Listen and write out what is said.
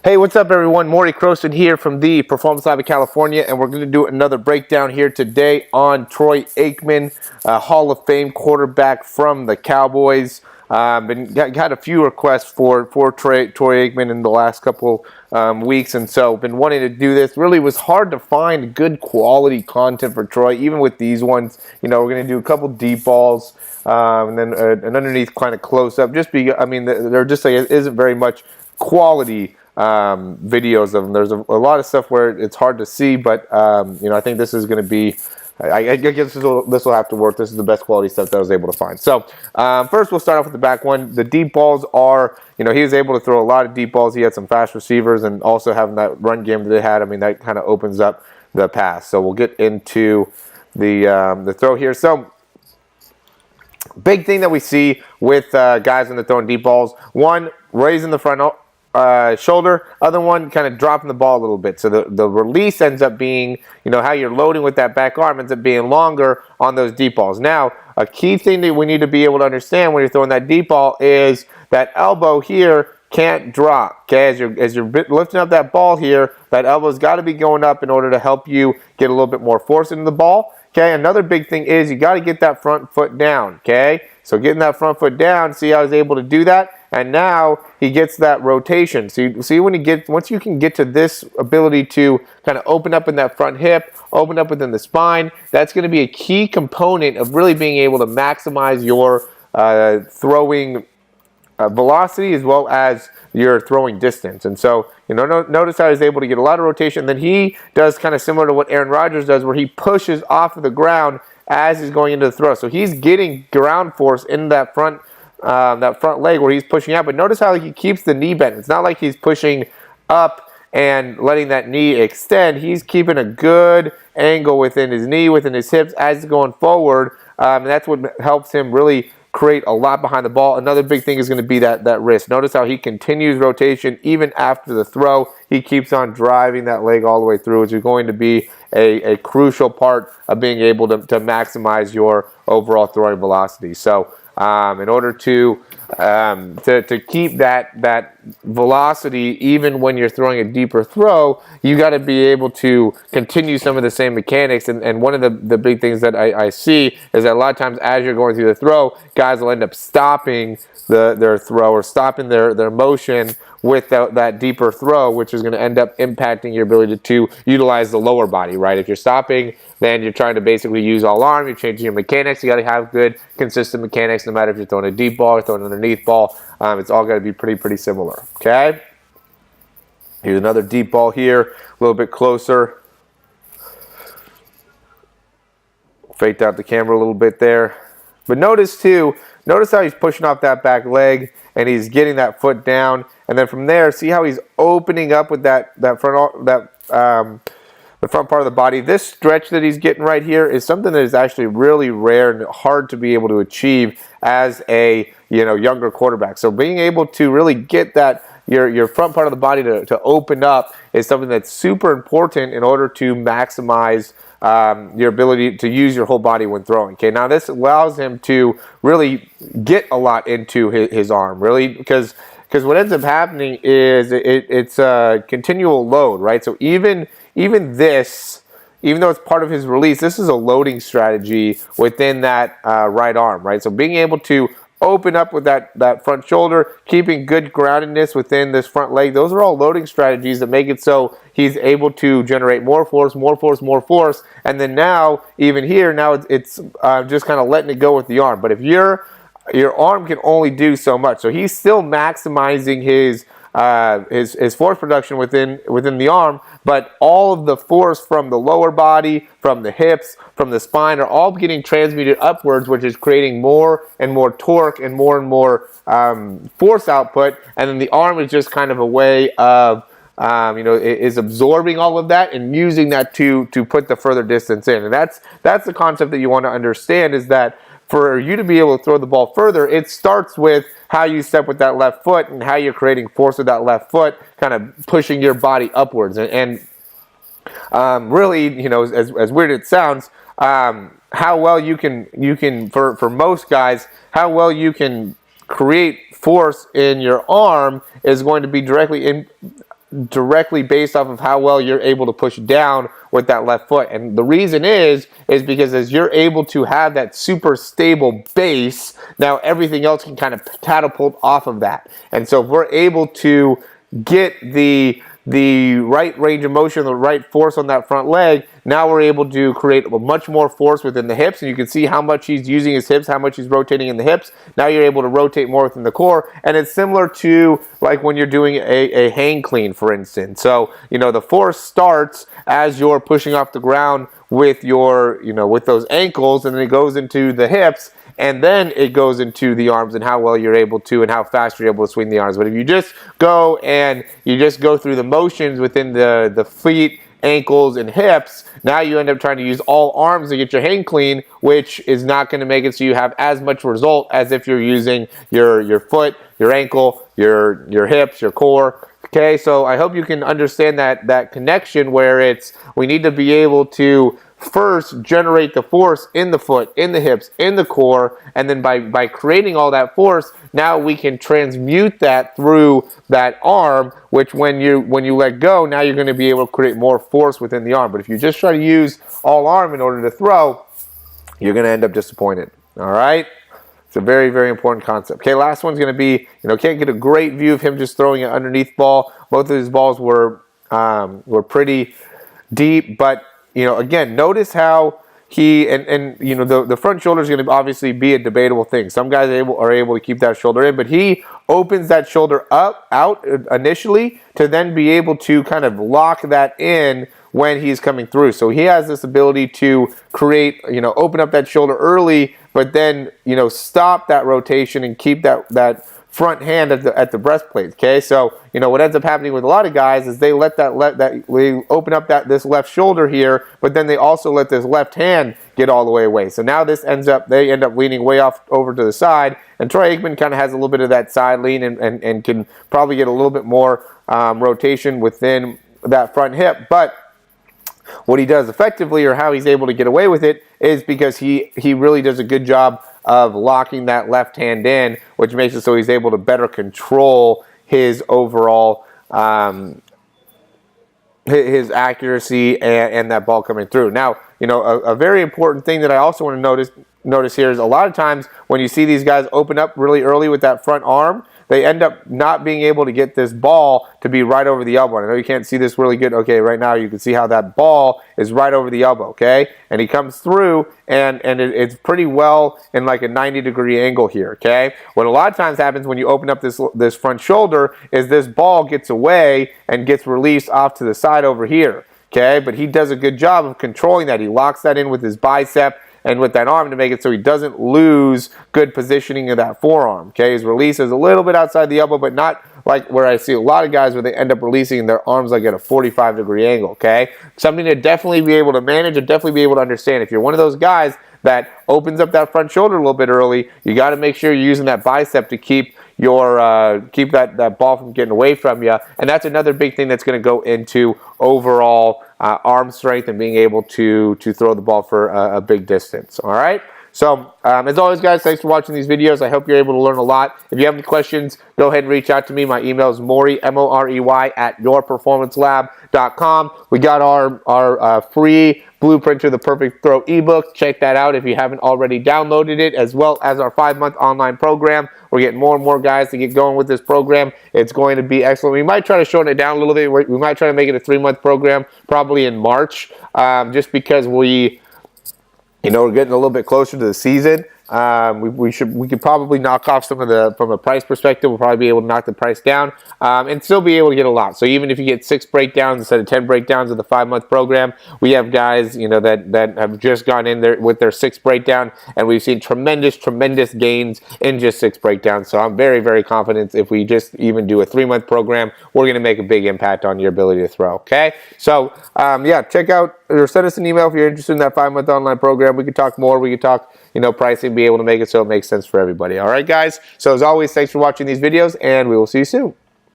Hey, what's up everyone? Morey Croson here from the Performance Lab of California, and we're going to do another breakdown here today on Troy Aikman, Hall of Fame quarterback from the Cowboys. Got a few requests for Troy Aikman in the last couple weeks, and so been wanting to do this. Really was hard to find good quality content for Troy, even with these ones. You know, we're going to do a couple deep balls, and then an underneath kind of close up. They're just like it isn't very much quality videos of them. There's a lot of stuff where it's hard to see, but I think this is going to be, I guess this will have to work. This is the best quality stuff that I was able to find. So first we'll start off with the back one. The deep balls are, he was able to throw a lot of deep balls. He had some fast receivers, and also having that run game that they had, that kind of opens up the pass. So we'll get into the throw here. So big thing that we see with guys when they're throwing deep balls, one, raising the front shoulder, other one kind of dropping the ball a little bit. So the release ends up being, how you're loading with that back arm ends up being longer on those deep balls. Now, a key thing that we need to be able to understand when you're throwing that deep ball is that elbow here can't drop. Okay, as you're lifting up that ball here, that elbow's got to be going up in order to help you get a little bit more force into the ball. Okay, another big thing is you got to get that front foot down. Okay, so getting that front foot down, see how he's able to do that? And now he gets that rotation. So you see once you can get to this ability to kind of open up in that front hip, open up within the spine, that's going to be a key component of really being able to maximize your throwing velocity as well as your throwing distance. And so, notice how he's able to get a lot of rotation. Then he does kind of similar to what Aaron Rodgers does, where he pushes off of the ground as he's going into the throw. So he's getting ground force in that front leg where he's pushing out. But notice how he keeps the knee bent. It's not like he's pushing up and letting that knee extend. He's keeping a good angle within his knee, within his hips as he's going forward. And that's what helps him really create a lot behind the ball. Another big thing is going to be that wrist. Notice how he continues rotation even after the throw. He keeps on driving that leg all the way through, which is going to be a crucial part of being able to maximize your overall throwing velocity. So in order to keep that velocity, even when you're throwing a deeper throw, you got to be able to continue some of the same mechanics. And one of the big things that I see is that a lot of times as you're going through the throw, guys will end up stopping their throw or stopping their motion with that deeper throw, which is going to end up impacting your ability to utilize the lower body, right? If you're stopping, then you're trying to basically use all arm. You're changing your mechanics. You got to have good, consistent mechanics, no matter if you're throwing a deep ball or throwing an underneath ball. It's all got to be pretty similar, okay? Here's another deep ball here, a little bit closer. Faked out the camera a little bit there. But notice how he's pushing off that back leg and he's getting that foot down. And then from there, see how he's opening up with the front part of the body. This stretch that he's getting right here is something that is actually really rare and hard to be able to achieve as a younger quarterback. So being able to really get that your front part of the body to open up is something that's super important in order to maximize your ability to use your whole body when throwing. Okay, now this allows him to really get a lot into his arm, really, because what ends up happening is it's a continual load, right? So even this, even though it's part of his release, this is a loading strategy within that right arm, right? So being able to open up with that front shoulder, keeping good groundedness within this front leg, those are all loading strategies that make it so he's able to generate more force, and then now, even here, now it's just kind of letting it go with the arm. But if your arm can only do so much, so he's still maximizing his force production within the arm, but all of the force from the lower body, from the hips, from the spine are all getting transmuted upwards, which is creating more and more torque and more force output. And then the arm is just kind of a way of is absorbing all of that and using that to put the further distance in. And that's the concept that you want to understand, is that for you to be able to throw the ball further, it starts with how you step with that left foot and how you're creating force with that left foot, kind of pushing your body upwards. And really, as weird as it sounds, how well you can for most guys, how well you can create force in your arm is going to be directly directly based off of how well you're able to push down with that left foot. And the reason is because as you're able to have that super stable base, now everything else can kind of catapult off of that. And so if we're able to get the right range of motion, the right force on that front leg, now we're able to create much more force within the hips, and you can see how much he's using his hips, how much he's rotating in the hips. Now you're able to rotate more within the core, and it's similar to like when you're doing a hang clean, for instance. So, the force starts as you're pushing off the ground with your, with those ankles, and then it goes into the hips, and then it goes into the arms and how well you're able to and how fast you're able to swing the arms. But if you just go and you just go through the motions within the feet, ankles, and hips, now you end up trying to use all arms to get your hang clean, which is not going to make it so you have as much result as if you're using your foot, your ankle, your hips, your core. Okay, so I hope you can understand that connection where we need to be able to first generate the force in the foot, in the hips, in the core, and then by creating all that force, now we can transmute that through that arm, which when you let go, now you're going to be able to create more force within the arm. But if you just try to use all arm in order to throw, you're going to end up disappointed. All right? It's a very, very important concept. Okay, last one's going to be, can't get a great view of him just throwing an underneath ball. Both of his balls were pretty deep, but again, notice how he the front shoulder is going to obviously be a debatable thing. Some guys are able to keep that shoulder in, but he opens that shoulder out initially to then be able to kind of lock that in when he's coming through. So he has this ability to create, open up that shoulder early, but then stop that rotation and keep that front hand at the breastplate. Okay, so what ends up happening with a lot of guys is they they open up this left shoulder here, but then they also let this left hand get all the way away. So now they end up leaning way off over to the side, and Troy Aikman kind of has a little bit of that side lean and can probably get a little bit more rotation within that front hip. But what he does effectively, or how he's able to get away with it, is because he really does a good job of locking that left hand in, which makes it so he's able to better control his overall his accuracy and that ball coming through. Now, a very important thing that I also want to notice here is a lot of times when you see these guys open up really early with that front arm, they end up not being able to get this ball to be right over the elbow. I know you can't see this really good. Okay, right now you can see how that ball is right over the elbow, okay? And he comes through, and it's pretty well in like a 90-degree angle here, okay? What a lot of times happens when you open up this front shoulder is this ball gets away and gets released off to the side over here, okay? But he does a good job of controlling that. He locks that in with his bicep and with that arm to make it so he doesn't lose good positioning of that forearm. Okay, his release is a little bit outside the elbow, but not like where I see a lot of guys where they end up releasing their arms like at a 45-degree angle. Okay, something to definitely be able to manage and definitely be able to understand. If you're one of those guys that opens up that front shoulder a little bit early, you got to make sure you're using that bicep to keep keep that ball from getting away from you. And that's another big thing that's going to go into overall arm strength and being able to throw the ball for a big distance. All right. So, as always, guys, thanks for watching these videos. I hope you're able to learn a lot. If you have any questions, go ahead and reach out to me. My email is Morey, M-O-R-E-Y, @yourperformancelab.com. We got our free Blueprint to the Perfect Throw ebook. Check that out if you haven't already downloaded it, as well as our 5-month online program. We're getting more and more guys to get going with this program. It's going to be excellent. We might try to shorten it down a little bit. We might try to make it a 3-month program, probably in March, just because we're getting a little bit closer to the season. We could probably knock off some of from a price perspective. We'll probably be able to knock the price down and still be able to get a lot. So even if you get 6 breakdowns instead of 10 breakdowns of the 5-month program, we have guys that have just gone in there with their 6th breakdown, and we've seen tremendous gains in just 6 breakdowns. So I'm very, very confident if we just even do a 3-month program, we're going to make a big impact on your ability to throw. Okay, so yeah, check out or send us an email if you're interested in that 5-month online program. We could talk more. We could talk pricing, be able to make it so it makes sense for everybody. All right, guys. So as always, thanks for watching these videos, and we will see you soon.